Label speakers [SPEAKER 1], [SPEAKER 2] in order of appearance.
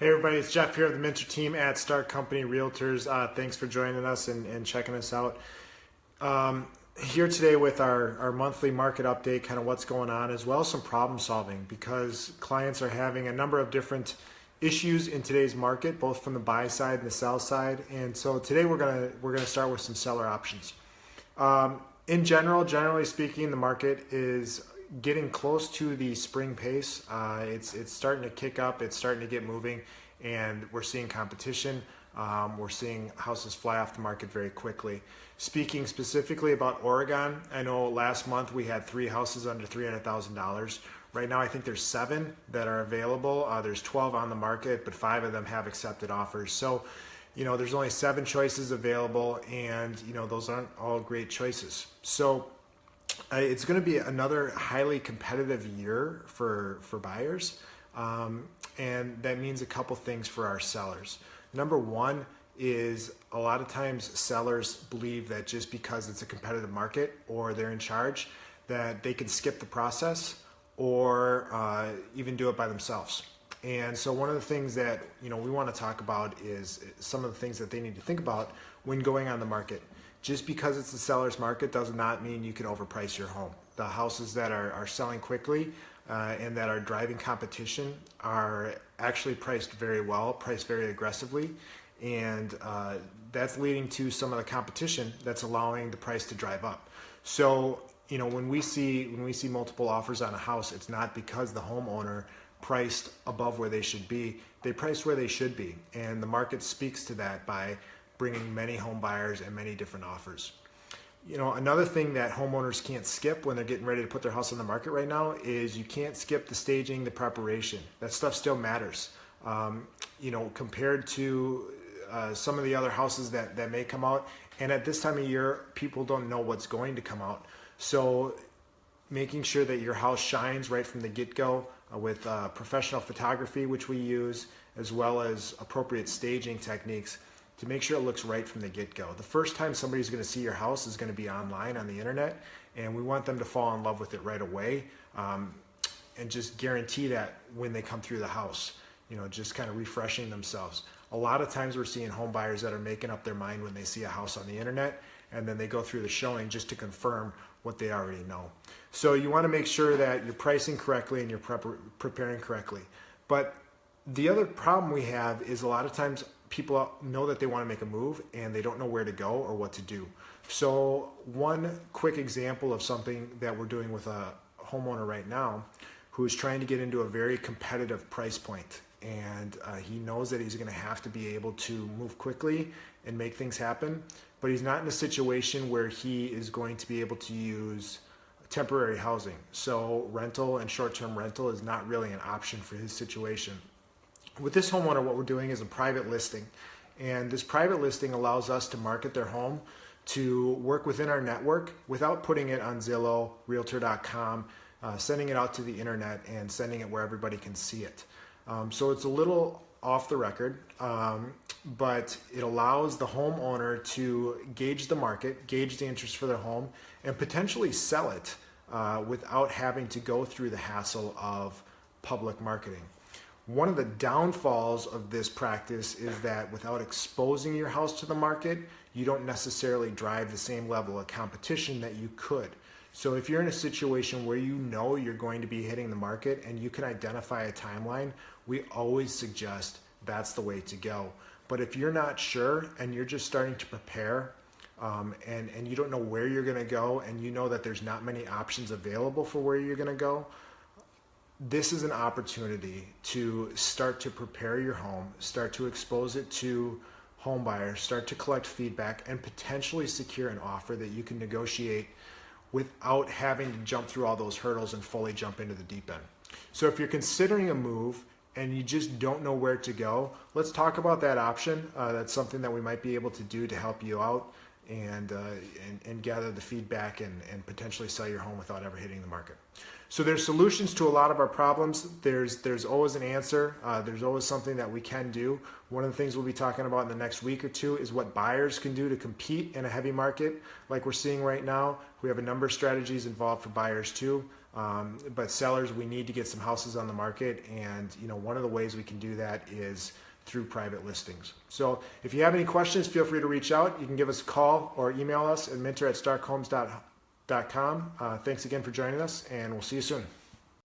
[SPEAKER 1] Hey everybody, it's Jeff here of the Minter team at Start Company Realtors. Thanks for joining us and checking us out. Here today with our monthly market update, kind of what's going on, as well as some problem solving, because clients are having a number of different issues in today's market, both from the buy side and the sell side. And so today we're gonna start with some seller options. In general, generally speaking, the market is getting close to the spring pace. It's starting to kick up, it's starting to get moving, and we're seeing competition. We're seeing houses fly off the market very quickly. Speaking specifically about Oregon, I know last month we had 3 houses under $300,000. Right now I think there's 7 that are available. There's 12 on the market, but 5 of them have accepted offers. So, there's only 7 choices available, and those aren't all great choices. So it's going to be another highly competitive year for buyers, and that means a couple things for our sellers. Number one is a lot of times sellers believe that just because it's a competitive market or they're in charge, that they can skip the process or even do it by themselves. And so one of the things that we want to talk about is some of the things that they need to think about when going on the market. Just because it's a seller's market does not mean you can overprice your home. The houses that are selling quickly and that are driving competition are actually priced very well, priced very aggressively, and that's leading to some of the competition that's allowing the price to drive up. So when we see multiple offers on a house, it's not because the homeowner priced above where they should be. They priced where they should be, and the market speaks to that by bringing many home buyers and many different offers. Another thing that homeowners can't skip when they're getting ready to put their house on the market right now is you can't skip the staging, the preparation. That stuff still matters. Compared to some of the other houses that may come out. And at this time of year, people don't know what's going to come out. So making sure that your house shines right from the get-go with professional photography, which we use, as well as appropriate staging techniques to make sure it looks right from the get-go. The first time somebody's going to see your house is going to be online on the internet, and we want them to fall in love with it right away, and just guarantee that when they come through the house, just kind of refreshing themselves. A lot of times we're seeing home buyers that are making up their mind when they see a house on the internet, and then they go through the showing just to confirm what they already know. So you want to make sure that you're pricing correctly and you're preparing correctly. But the other problem we have is a lot of times people know that they want to make a move and they don't know where to go or what to do. So one quick example of something that we're doing with a homeowner right now who is trying to get into a very competitive price point, and he knows that he's going to have to be able to move quickly and make things happen, but he's not in a situation where he is going to be able to use temporary housing. So rental and short-term rental is not really an option for his situation. With this homeowner, what we're doing is a private listing, and this private listing allows us to market their home, to work within our network without putting it on Zillow, Realtor.com, sending it out to the internet and sending it where everybody can see it. So it's a little off the record, but it allows the homeowner to gauge the market, gauge the interest for their home, and potentially sell it without having to go through the hassle of public marketing. One of the downfalls of this practice is that without exposing your house to the market, you don't necessarily drive the same level of competition that you could. So if you're in a situation where you're going to be hitting the market and you can identify a timeline, we always suggest that's the way to go. But if you're not sure and you're just starting to prepare and you don't know where you're going to go, and you know that there's not many options available for where you're going to go, this is an opportunity to start to prepare your home, start to expose it to home buyers, start to collect feedback, and potentially secure an offer that you can negotiate without having to jump through all those hurdles and fully jump into the deep end. So if you're considering a move and you just don't know where to go, let's talk about that option. That's something that we might be able to do to help you out and gather the feedback and potentially sell your home without ever hitting the market. So there's solutions to a lot of our problems. There's always an answer. There's always something that we can do. One of the things we'll be talking about in the next week or two is what buyers can do to compete in a heavy market like we're seeing right now. We have a number of strategies involved for buyers too. But sellers, we need to get some houses on the market, and one of the ways we can do that is through private listings. So if you have any questions, feel free to reach out. You can give us a call or email us at minter@starkhomes.com. Thanks again for joining us, and we'll see you soon.